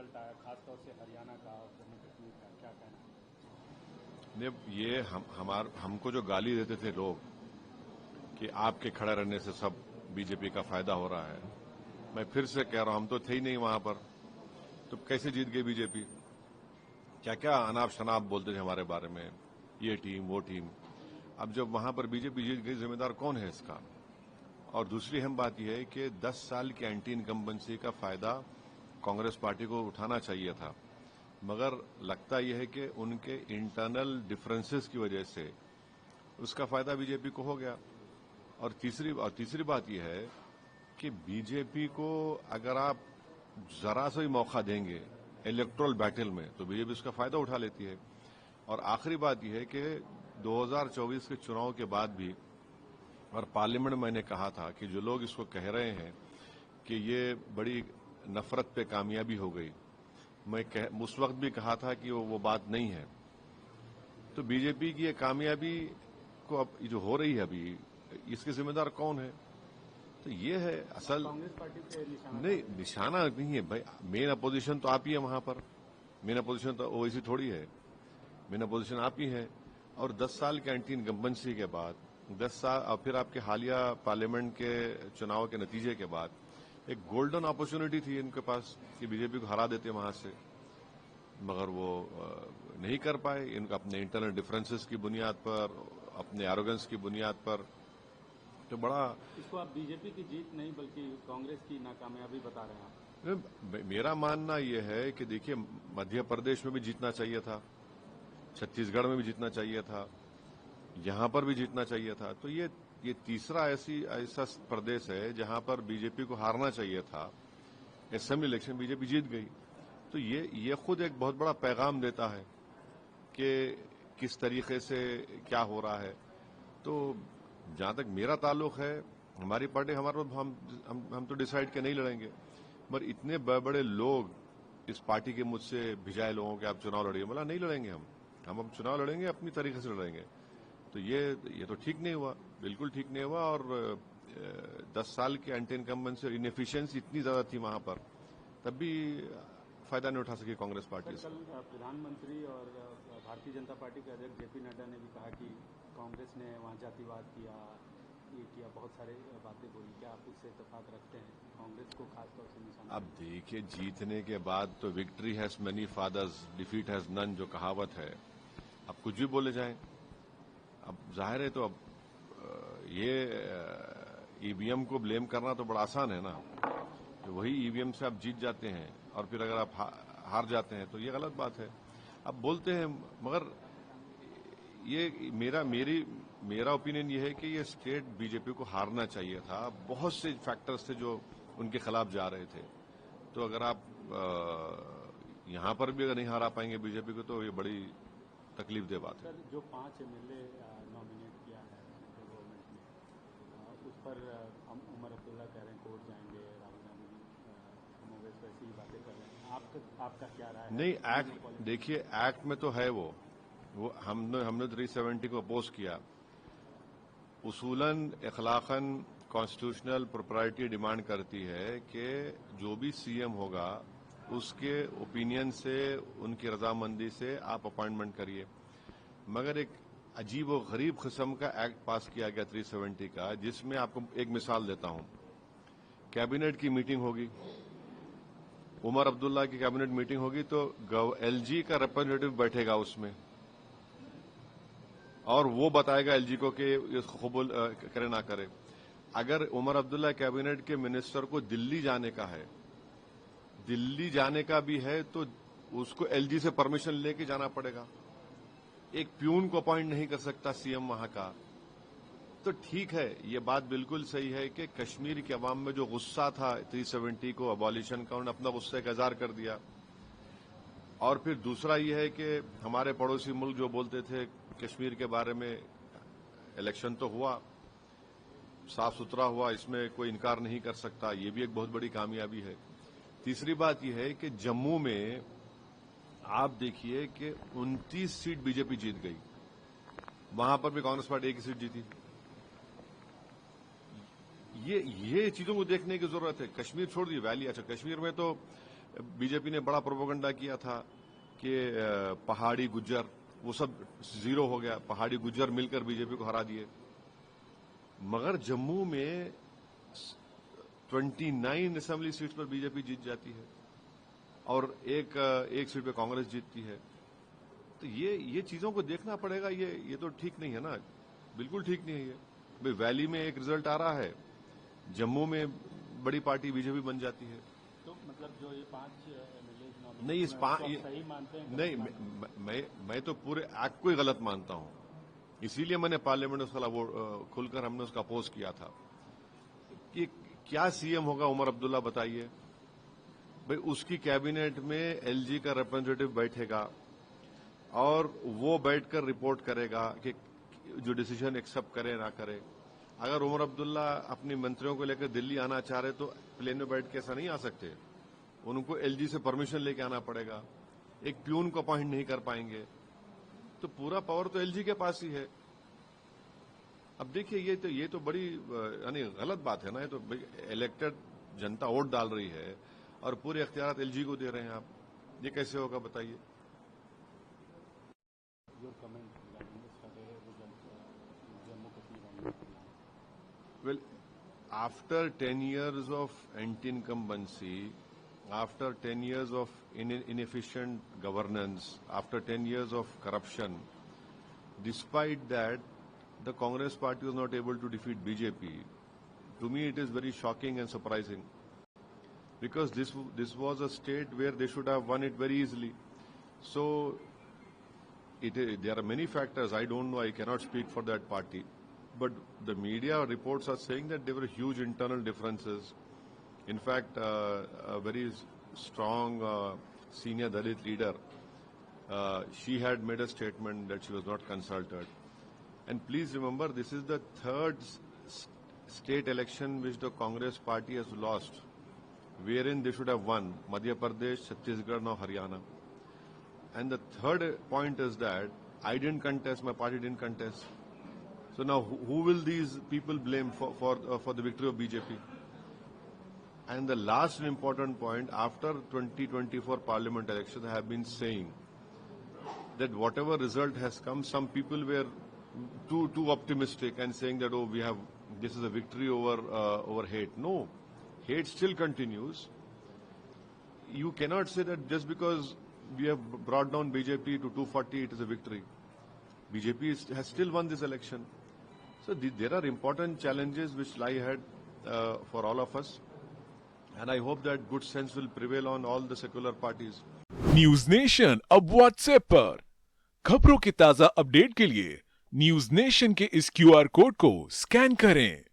Result आया, खासतौर से हरियाणा का और जम्मू कश्मीर का, क्या कहना है? नहीं, ये हमको जो गाली देते थे लोग कि आपके खड़े रहने से सब बीजेपी का फायदा हो रहा है, मैं फिर से कह रहा हूं, हम तो थे ही नहीं वहां पर, तो कैसे जीत गई बीजेपी? क्या क्या अनाप शनाप बोलते थे हमारे बारे में, ये टीम वो टीम। अब जब वहां पर बीजेपी जीत गई, जिम्मेदार कौन है इसका? और दूसरी अहम बात यह है कि 10 साल की एंटी इनकम्बेंसी का फायदा कांग्रेस पार्टी को उठाना चाहिए था, मगर लगता यह है कि उनके इंटरनल डिफरेंसेस की वजह से उसका फायदा बीजेपी को हो गया। और तीसरी बात यह है कि बीजेपी को अगर आप जरा सा भी मौका देंगे इलेक्टोरल बैटल में, तो बीजेपी उसका फायदा उठा लेती है। और आखिरी बात यह है कि 2024 के चुनाव के बाद भी, और पार्लियामेंट में मैंने कहा था कि जो लोग इसको कह रहे हैं कि ये बड़ी नफरत पे कामयाबी हो गई, मैं उस वक्त भी कहा था कि वो बात नहीं है। तो बीजेपी की ये कामयाबी को अब जो हो रही है अभी, इसके जिम्मेदार कौन है? तो ये है असल। कांग्रेस पार्टी पे निशाना नहीं, निशाना नहीं है भाई। मेन अपोजिशन तो आप ही है वहां पर। मेन अपोजिशन तो ओवैसी थोड़ी है। मेन अपोजिशन आप ही है। और 10 साल के एंटी इनकम्बेंसी के बाद, 10 साल और फिर आपके हालिया पार्लियामेंट के चुनाव के नतीजे के बाद एक गोल्डन अपॉर्चुनिटी थी इनके पास कि बीजेपी को हरा देते वहां से, मगर वो नहीं कर पाए। इनका अपने इंटरनल डिफरेंसेस की बुनियाद पर, अपने एरोगेंस की बुनियाद पर, तो बड़ा। इसको आप बीजेपी की जीत नहीं बल्कि कांग्रेस की नाकामयाबी बता रहे हैं? मेरा मानना यह है कि देखिए, मध्य प्रदेश में भी जीतना चाहिए था, छत्तीसगढ़ में भी जीतना चाहिए था, यहां पर भी जीतना चाहिए था। तो ये तीसरा ऐसा प्रदेश है जहां पर बीजेपी को हारना चाहिए था। असेंबली इलेक्शन बीजेपी जीत गई। तो ये खुद एक बहुत बड़ा पैगाम देता है कि किस तरीके से क्या हो रहा है। तो जहां तक मेरा ताल्लुक है, हमारी पार्टी हम तो डिसाइड के नहीं लड़ेंगे, पर इतने बड़े लोग इस पार्टी के मुझसे भिजाए लोगों के आप चुनाव लड़िए, बोला नहीं लड़ेंगे हम अब चुनाव लड़ेंगे, अपनी तरीके से लड़ेंगे। तो ये तो ठीक नहीं हुआ, बिल्कुल ठीक नहीं हुआ। और 10 साल की एंटी इनकम्बेंसी और इनएफिशिएंसी इतनी ज्यादा थी वहां पर, तब भी फायदा नहीं उठा सकी कांग्रेस पार्टी से। कल प्रधानमंत्री और भारतीय जनता पार्टी के अध्यक्ष जेपी नड्डा ने भी कहा कि कांग्रेस ने वहाँ जातिवाद किया, ये किया, बहुत सारे बातें बोली। क्या आप उससे इत्तेफाक रखते हैं? कांग्रेस को खासतौर से निशाना। अब देखिए, जीतने के बाद तो victory has many fathers, defeat has none, जो कहावत है, अब कुछ भी बोले जाएं। अब जाहिर है, तो अब ये ईवीएम को ब्लेम करना तो बड़ा आसान है ना। तो वही ईवीएम से आप जीत जाते हैं और फिर अगर आप हार जाते हैं तो ये गलत बात है। अब बोलते हैं, मगर ये मेरा ओपिनियन ये है कि ये स्टेट बीजेपी को हारना चाहिए था। बहुत से फैक्टर्स थे जो उनके खिलाफ जा रहे थे। तो अगर आप यहां पर भी अगर नहीं हरा पाएंगे बीजेपी को, तो ये बड़ी तकलीफ दे बात है। सर, जो 5 एमएलए नॉमिनेट किया है सेंट्रल गवर्नमेंट ने, उस पर उमर अब्दुल्ला कह रहे हैं कोर्ट जाएंगे, राहुल गांधी कांग्रेस वैसी ही बातें कर रहे हैं। आपका क्या राय है? नहीं, एक्ट देखिए, एक्ट में तो है वो हमने 370 को अपोज किया। उसूलन अखलाकन कॉन्स्टिट्यूशनल प्रोप्राइटी डिमांड करती है कि जो भी सीएम होगा उसके ओपिनियन से, उनकी रजामंदी से आप अपॉइंटमेंट करिए। मगर एक अजीब और गरीब किस्म का एक्ट पास किया गया 370 का, जिसमें आपको एक मिसाल देता हूं। कैबिनेट की मीटिंग होगी, उमर अब्दुल्ला की कैबिनेट मीटिंग होगी, तो एलजी का रिप्रेजेंटेटिव बैठेगा उसमें और वो बताएगा एलजी को कि इसको कबूल करे ना करे। अगर उमर अब्दुल्ला कैबिनेट के मिनिस्टर को दिल्ली जाने का है, दिल्ली जाने का भी है, तो उसको एलजी से परमिशन लेके जाना पड़ेगा। एक प्यून को अपॉइंट नहीं कर सकता सीएम वहां का। तो ठीक है, ये बात बिल्कुल सही है कि कश्मीर के अवाम में जो गुस्सा था 370 को अबॉलिशन का, उन्होंने अपना गुस्सा का इजहार कर दिया। और फिर दूसरा ये है कि हमारे पड़ोसी मुल्क जो बोलते थे कश्मीर के बारे में, इलेक्शन तो हुआ, साफ सुथरा हुआ, इसमें कोई इनकार नहीं कर सकता, ये भी एक बहुत बड़ी कामयाबी है। तीसरी बात यह है कि जम्मू में आप देखिए कि 29 सीट बीजेपी जीत गई, वहां पर भी कांग्रेस पार्टी एक ही सीट जीती। ये चीजों को देखने की जरूरत है। कश्मीर छोड़ दी, वैली, अच्छा कश्मीर में तो बीजेपी ने बड़ा प्रोपेगेंडा किया था कि पहाड़ी गुज्जर वो सब जीरो हो गया, पहाड़ी गुज्जर मिलकर बीजेपी को हरा दिए। मगर जम्मू में 29 असेंबली सीट्स पर बीजेपी जीत जाती है और एक सीट पे कांग्रेस जीतती है। तो ये चीजों को देखना पड़ेगा। ये तो ठीक नहीं है ना, बिल्कुल ठीक नहीं है ये। भाई वैली में एक रिजल्ट आ रहा है, जम्मू में बड़ी पार्टी बीजेपी बन जाती है। तो मतलब जो ये 5 एमएलए नहीं, इस सही मानते हैं? नहीं, मैं तो पूरे एक्ट को ही गलत मानता हूं। इसीलिए मैंने पार्लियामेंट में उसका वो खुलकर हमने उसका अपोज किया था कि क्या सीएम होगा उमर अब्दुल्ला, बताइए। भाई उसकी कैबिनेट में एलजी का रिप्रेजेंटेटिव बैठेगा और वो बैठकर रिपोर्ट करेगा कि जो डिसीजन एक्सेप्ट करे ना करे। अगर उमर अब्दुल्ला अपनी मंत्रियों को लेकर दिल्ली आना चाह रहे तो प्लेन में बैठ के ऐसा नहीं आ सकते, उनको एलजी से परमिशन लेके आना पड़ेगा। एक प्यून को अपॉइंट नहीं कर पाएंगे, तो पूरा पावर तो एलजी के पास ही है। अब देखिए ये तो बड़ी यानी गलत बात है ना। ये तो इलेक्टेड जनता वोट डाल रही है और पूरे इख्तियार एलजी को दे रहे हैं आप, ये कैसे होगा बताइए। Well, after 10 years of anti-incumbency, after 10 years of inefficient governance, after 10 years of corruption, despite that, the Congress party was not able to defeat BJP. To me, it is very shocking and surprising, because this was a state where they should have won it very easily. So, there are many factors. I don't know. I cannot speak for that party. But the media reports are saying that there were huge internal differences. In fact, a very strong senior Dalit leader, she had made a statement that she was not consulted. And please remember, this is the third state election which the Congress party has lost, wherein they should have won: Madhya Pradesh, Chhattisgarh, now Haryana. And the third point is that I didn't contest, my party didn't contest. So now, who will these people blame for the victory of BJP? And the last important point, after 2024 parliament elections, I have been saying that whatever result has come, some people were too optimistic and saying that, oh, this is a victory over hate. No, hate still continues. You cannot say that just because we have brought down BJP to 240, it is a victory. BJP has still won this election. So there are important challenges which lie ahead for all of us, and I hope that good sense will prevail on all the secular parties. News nation अब WhatsApp पर खबरों के ताजा update के लिए news nation के इस QR code को स्कैन करें।